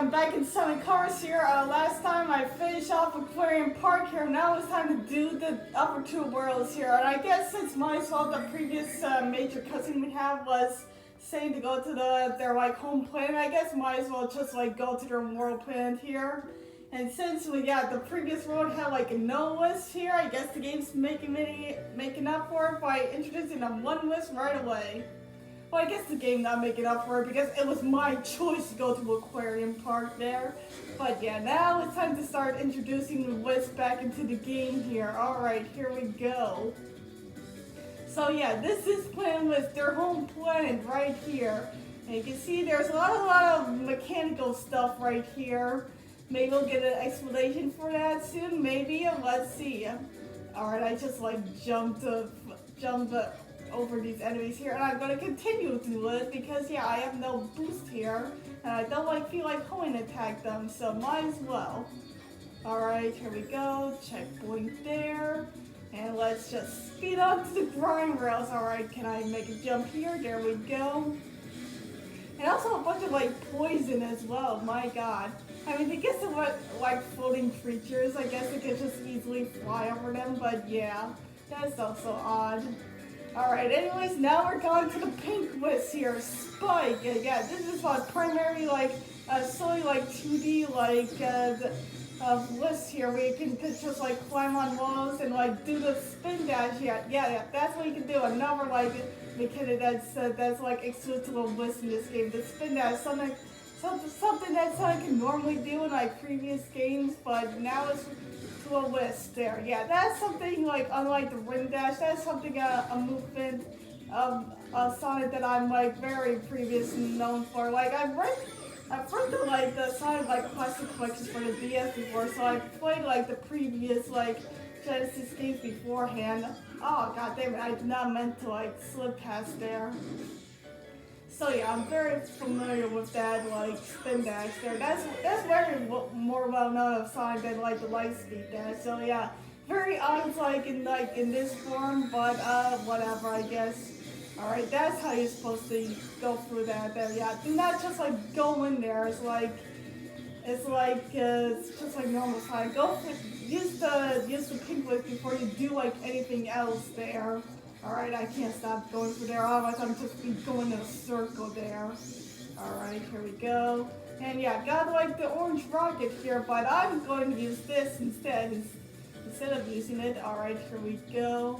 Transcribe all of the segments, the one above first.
I'm back in Summit Cars here. Last time I finished off Aquarium Park here. Now it's time to do the upper two worlds here. And I guess since might as well the previous major cutscene we had was saying to go to their like home planet, I guess might as well just like go to their world planet here. And since we got the previous world had like no wisp here, I guess the game's making up for it by introducing a one wisp right away. Well, I guess the game not making up for it because it was my choice to go to Aquarium Park there. But yeah, now it's time to start introducing the Wisp back into the game here. Alright, here we go. So yeah, this is Planet Wisp, their home planet right here. And you can see there's a lot of mechanical stuff right here. Maybe we'll get an explanation for that soon, maybe. Let's see. Alright, I just like jumped over these enemies here, and I'm going to continue to do it because yeah, I have no boost here and I don't feel like going to attack them, so might as well. Alright, here we go, checkpoint there, and let's just speed up to the grind rails. Alright, can I make a jump here? There we go. And also a bunch of poison as well, my god. I mean, I guess they're like floating creatures, I guess it could just easily fly over them, but yeah, that's also odd. Alright, anyways, now we're going to the pink wisp here, Spike. Yeah, this is primarily solely 2D wisp here where you can just climb on walls and do the spin dash. Yeah, that's what you can do. Another mechanic that's exclusive to a wisp in this game. The spin dash, something that Sonic can normally do in previous games, but now it's to a wisp there. Yeah, that's something unlike the ring dash. That's something a movement of Sonic that I'm very previously known for. I've read the Sonic classic collections for the DS before, so I played the previous Genesis games beforehand. Oh god damn it! I did not meant to slip past there. So yeah, I'm very familiar with that spin dash there. That's very more well known of Sonic than the light speed dash. So yeah, very honest in this form, but whatever I guess. Alright, that's how you're supposed to go through that there. Yeah, do not just go in there. It's just like normal Sonic. Use the pink wisp before you do anything else there. Alright, I can't stop going through there, otherwise I'm just going in a circle there. Alright, here we go. And yeah, got the orange rocket here, but I'm going to use this instead of using it. Alright, here we go.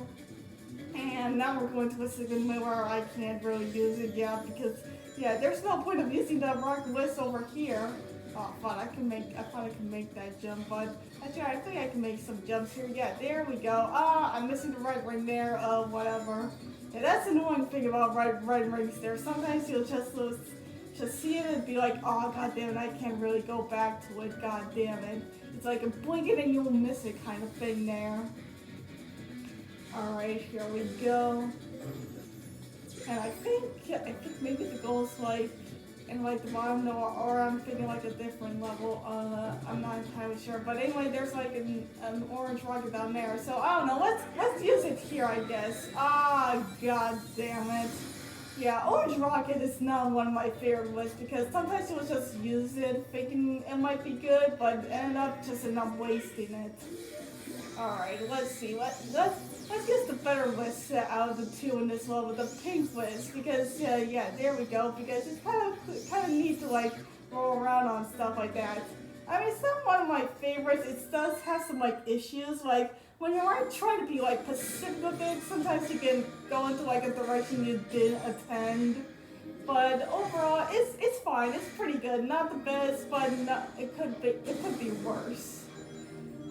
And now we're going to a segment where I can't really use it yet because yeah, there's no point of using the rocket wisp over here. Oh, fun! I thought I could make that jump, but actually, I think I can make some jumps here. Yeah, there we go. Ah, I'm missing the right ring there. Whatever. Yeah, that's the annoying thing about right rings there. Sometimes you'll just see it and be like, oh, god damn it, I can't really go back to it. God damn it. It's like a blink it and you'll miss it kind of thing there. Alright, here we go. And I think maybe the goal is in the bottom, or I'm thinking a different level. I'm not entirely sure. But anyway, there's an orange rocket down there. So I don't know. Let's use it here, I guess. Ah, god damn it. Yeah, orange rocket is not one of my favorite wisps because sometimes you'll just use it thinking it might be good, but end up just wasting it. Alright, let's see. Let's get the better wisp out of the two in this level, the pink wisp, because yeah, there we go. Because it's kind of neat to roll around on stuff like that. I mean, it's not one of my favorites. It does have some issues. When you're trying to be Pacific with it, sometimes you can go into a direction you didn't attend. But overall, it's fine. It's pretty good. Not the best, but it could be worse.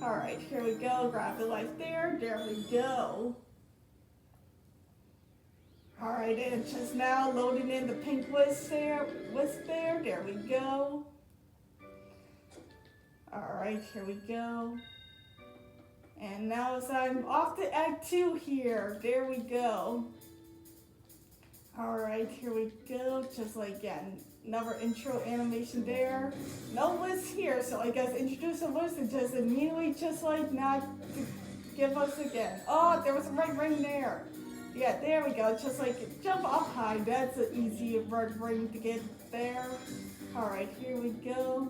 Alright, here we go. Grab the light there. There we go. Alright, and it's just now loading in the pink wisp there. There we go. Alright, here we go. And now as I'm off to Act 2 here. There we go. Alright, here we go. Just another intro animation there. No wisp here, so I guess introduce a wisp and just immediately not to give us again. Oh, there was a red ring there. Yeah, there we go. Just jump up high. That's an easy red ring to get there. Alright, here we go.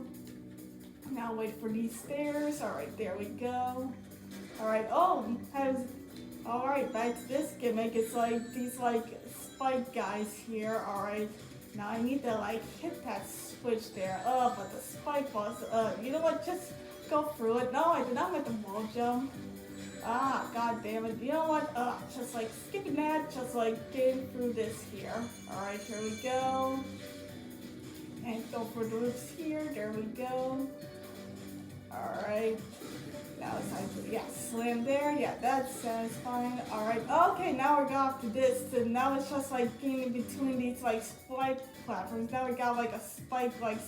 Now wait for these stairs. Alright, there we go. Alright, alright, back to this gimmick. It's like these like spike guys here. Alright, now I need to like hit that switch there. Oh, but the spike was, you know what, just go through it. No, I did not make the wall jump. Ah, god damn it. You know what, just like skipping that, just like getting through this here. Alright, here we go. And go for the roofs here, there we go. Alright. Now it's time to, yeah, slam there. Yeah, that's satisfying. Alright, okay, now we're off to this. And now it's just like getting in between these like spike platforms. Now we got like a spike, like,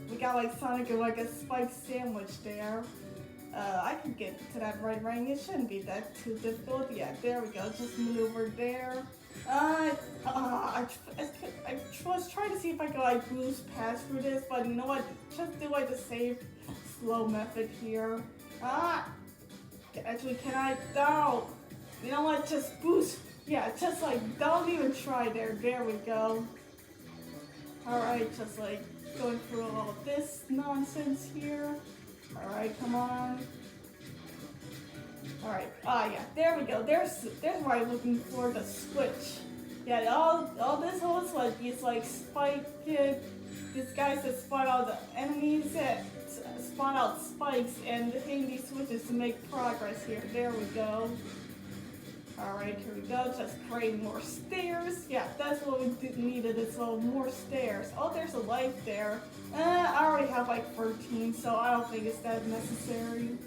we got like Sonic and like a spike sandwich there. I can get to that right ring. It shouldn't be that too difficult. Yeah, there we go. Just maneuver there. I was trying to see if I could like boost past through this, but you know what? Just do like the safe, slow method here. Actually, can I? No. You know what? Just boost. Yeah, just like don't even try there. There we go. Alright, just like going through all of this nonsense here. Alright, come on. Alright, yeah, there we go. There's where I'm looking for the switch. Yeah, all this whole is like these like spike these guys that spawn out the enemies that spawn out spikes and hitting these switches to make progress here. There we go. Alright, here we go. Just create more stairs. Yeah, that's what we needed as well. More stairs. Oh, there's a life there. I already have like 13, so I don't think it's that necessary.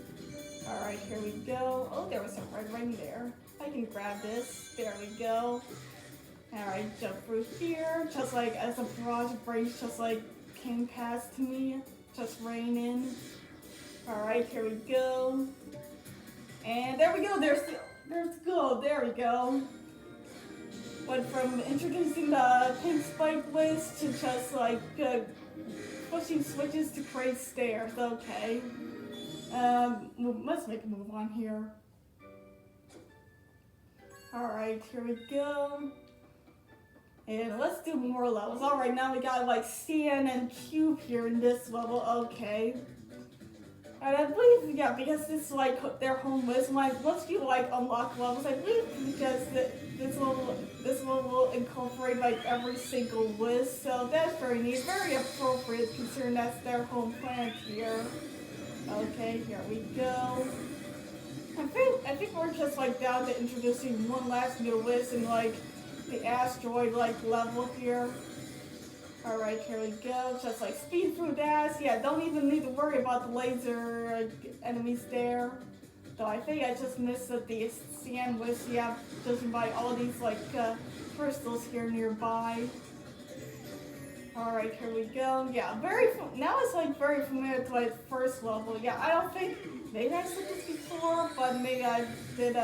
Alright, here we go. Oh, there was a red ring there. I can grab this. There we go. Alright, jump through here. Just like as a barrage of breaks just like came past to me. Just rain in. Alright, here we go. And there we go. There's gold. There we go. Went from introducing the pink spike list to just like pushing switches to create stairs. Okay. Let's make a move on here. Alright, here we go. And let's do more levels. Alright, now we got like CN and Cube here in this level. Okay. And I believe, yeah, because this is like their home list, once you like unlock levels, I believe because this level will incorporate like every single list, so that's very neat, very appropriate considering that's their home planet here. Okay, here we go. I think we're just like down to introducing one last new list in like the asteroid like level here. Alright, here we go. Just like speed through that. Yeah, don't even need to worry about the laser enemies there. Though I think I just missed that the CN was, yeah, judging by all these like crystals here nearby. Alright, here we go. Yeah, now it's like very familiar to like first level. Yeah, I don't think, maybe I said this before, but maybe I did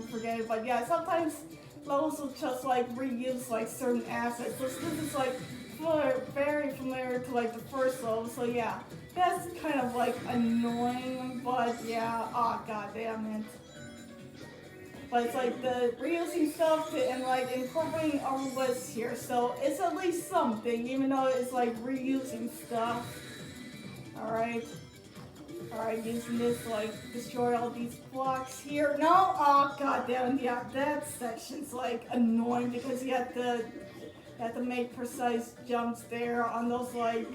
forget it. But yeah, sometimes levels will just like reuse like certain assets. So this is like very familiar to like the first level. So yeah, that's kind of like annoying, but yeah, oh god damn it. But it's like the reusing stuff and like incorporating our list here, so it's at least something, even though it's like reusing stuff. Alright, using this to like destroy all these blocks here. No, oh god damn, yeah, that section's like annoying because you have to make precise jumps there on those like,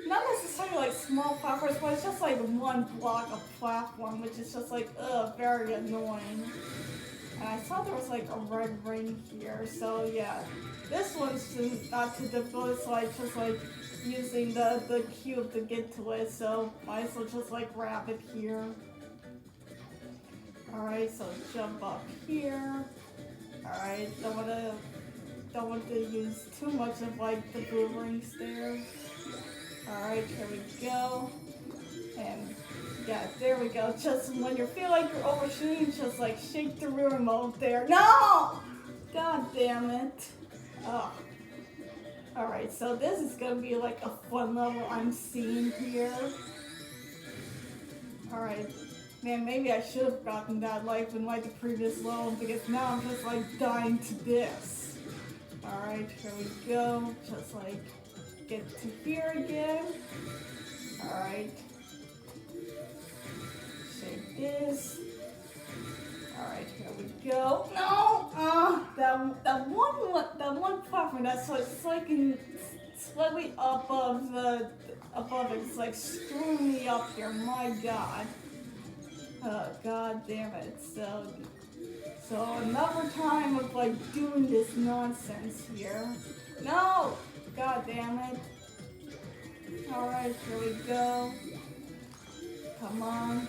not necessarily like small platforms, but it's just like one block of platform, which is just like, very annoying. And I saw there was like a red ring here, so yeah. This one's not too difficult, it's like just like using the cube to get to it, so might as well just like grab it here. Alright, so jump up here. Alright, don't want to use too much of like the blue rings there. Alright, here we go. And yeah, there we go. Just when you feel like you're overshooting, just like shake the rear remote there. No! God damn it. Oh. Alright, so this is gonna be like a fun level I'm seeing here. Alright. Man, maybe I should have gotten that life in like the previous level because now I'm just like dying to this. Alright, here we go. Just like get to here again. Alright. Shake this. Alright, here we go. No! That one platform that's like slightly above it. It's like screwing me up here. My God. Oh, God damn it. So another time of like doing this nonsense here. No! God damn it. Alright, here we go. Come on.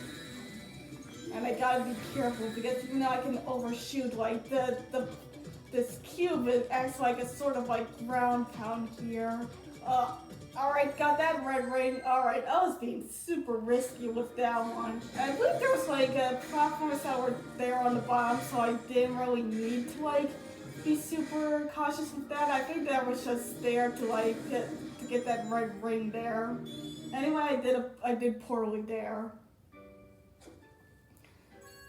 And I gotta be careful because even though I can overshoot, like this cube, it acts like a sort of like ground pound here. Alright, got that red ring. Alright, I was being super risky with that one. I believe there was like platforms that were there on the bottom, so I didn't really need to like be super cautious with that. I think that was just there to like get that red ring there. Anyway, I did poorly there.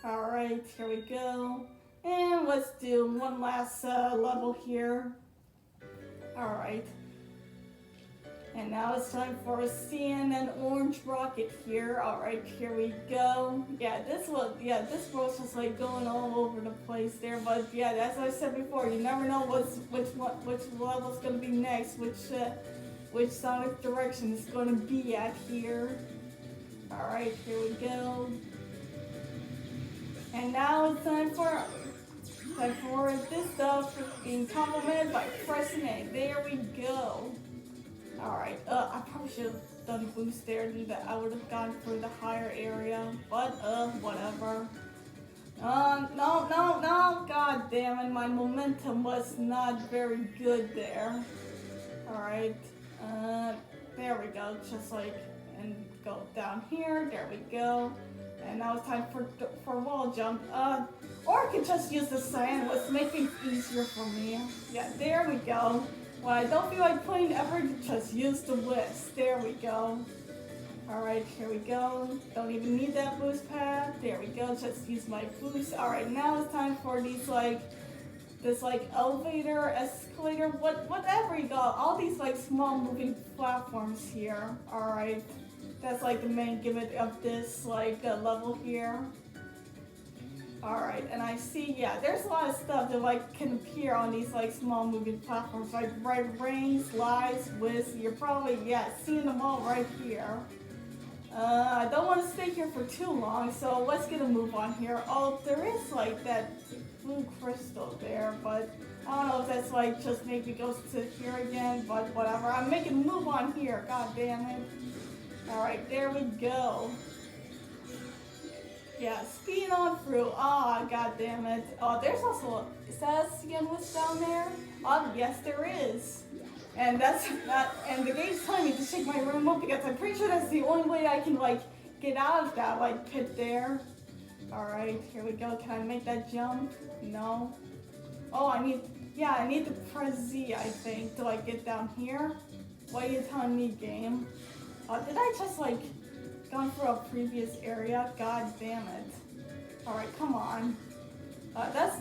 Alright, here we go. And let's do one last level here. Alright. And now it's time for a CNN orange rocket here. Alright, here we go. Yeah, this world's just like going all over the place there. But yeah, as I said before, you never know which level's gonna be next, which sonic direction it's gonna be at here. Alright, here we go. And now it's time for this stuff being complemented by pressing A. There we go. Alright, I probably should have done boost there, and that I would have gone for the higher area, but whatever. No, god damn it, my momentum was not very good there. Alright, there we go, just like, and go down here, there we go. And now it's time for wall jump. Or I could just use the sand, let's make it easier for me. Yeah, there we go. When I don't feel like playing effort, just use the wisp. There we go. Alright, here we go. Don't even need that boost pad. There we go, just use my boost. Alright, now it's time for this elevator, escalator, whatever you got. All these like small moving platforms here. Alright, that's like the main gimmick of this like level here. Alright, and I see, yeah, there's a lot of stuff that like can appear on these like small moving platforms, like red rings, slides, wisps. You're probably, yeah, seeing them all right here. I don't want to stay here for too long, so let's get a move on here. Oh, there is like that blue crystal there, but I don't know if that's like just maybe goes to here again, but whatever. I'm making a move on here, god damn it. Alright, there we go. Yeah, speed on through. Ah, god damn it. Oh, there's also, is that a CNN Wisp down there? Yes there is. And and the game's telling me to shake my remote because I'm pretty sure that's the only way I can like get out of that like pit there. Alright, here we go. Can I make that jump? No. Oh, I need to press Z, I think, to like get down here. What are you telling me, game? Did I just like gone for a previous area? God damn it. Alright, come on. That's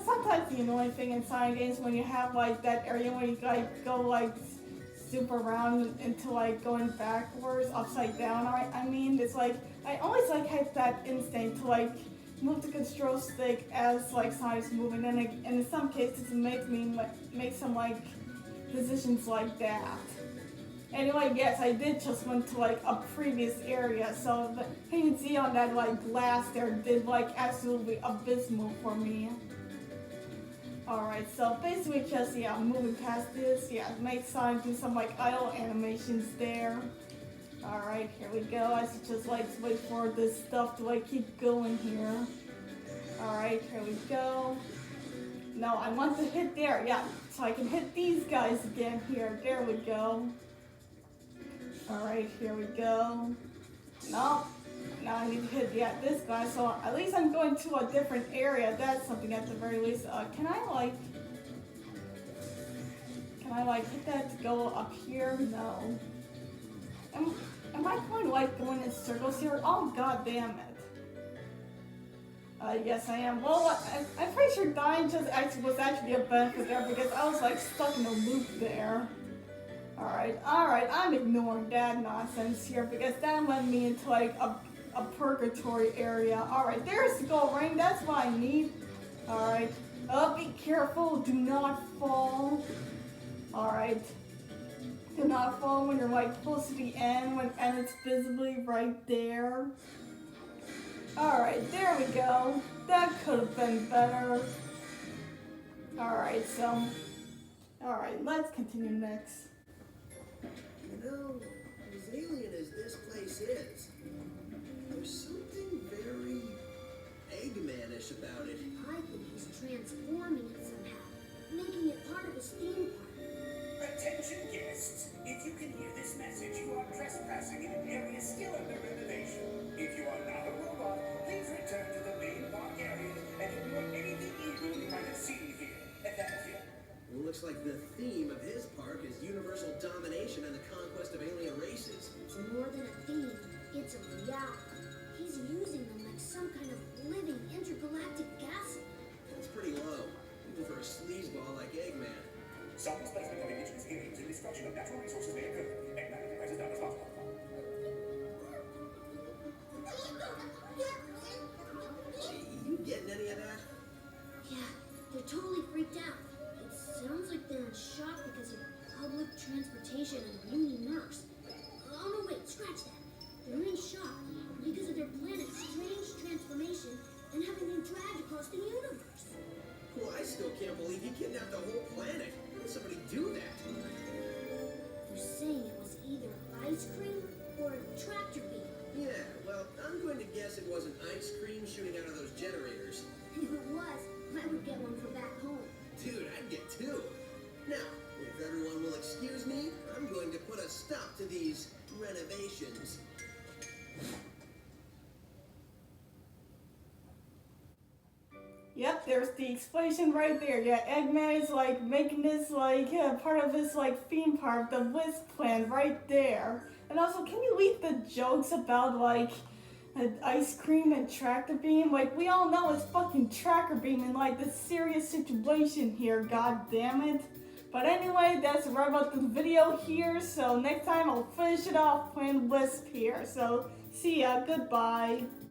sometimes the annoying thing in Sonic games when you have like that area where you like go like super around into like going backwards, upside down. I mean, it's like I always like have that instinct to like move the control stick as like Sonic's moving, and in some cases it makes me make some like decisions like that. Anyway, yes, I did just went to like a previous area, so you can see on that like glass there did like absolutely abysmal for me. Alright, so basically just, yeah, moving past this, yeah, make Sonic do some like idle animations there. Alright, here we go. I should just like wait for this stuff to like keep going here. Alright, here we go. No, I want to hit there, yeah, so I can hit these guys again here. There we go. Alright, here we go. No, now I need to hit, yeah, this guy, so at least I'm going to a different area. That's something at the very least. Can I like hit that to go up here? No. Am I going in circles here? Oh, god damn it. Yes I am. Well, I'm pretty sure dying was actually a benefit there because I was like stuck in a loop there. Alright, I'm ignoring that nonsense here because that led me into like a purgatory area. Alright, there's the gold ring, that's what I need. Alright, be careful, do not fall. Alright, do not fall when you're like close to the end and it's visibly right there. Alright, there we go. That could have been better. Alright, let's continue next. You know, as alien as this place is, there's something very Eggman-ish about it. I think he's transforming it somehow, making it part of his theme park. Attention guests, if you can hear this message, you are trespassing in an area still under renovation. If you are not a robot, please return to the main park area and ignore anything evil you might have seen here. And thank you. It looks like the theme of his park is universal domination and the conquest of alien races. It's more than a theme, it's a reality. He's using them like some kind of living intergalactic gas. That's pretty low, even for a sleazeball like Eggman. Some displacement of indigenous aliens and destruction of natural resources may occur. Eggman will be priced down as possible. You getting any of that? Yeah, they're totally freaked out. It sounds like they're in shock because of public transportation and loony nurse. Oh no, wait, scratch that. They're in shock because of their planet's strange transformation and having been dragged across the universe. Well, I still can't believe he kidnapped the whole planet. How did somebody do that? They're saying it was either ice cream or a tractor beam. Yeah, well, I'm going to guess it wasn't ice cream shooting out of those generators. If it was, I would get one for back home. Dude, I'd get two. Now, if everyone will excuse me, I'm going to put a stop to these renovations. Yep, there's the explanation right there. Yeah, Eggman is like making this like part of his like theme park, the Wisp plan right there. And also, can you leave the jokes about like ice cream and tractor beam? Like, we all know it's fucking tractor beam in like the serious situation here, god damn it. But anyway, that's a wrap up the video here. So next time I'll finish it off Planet Wisp here. So see ya, goodbye.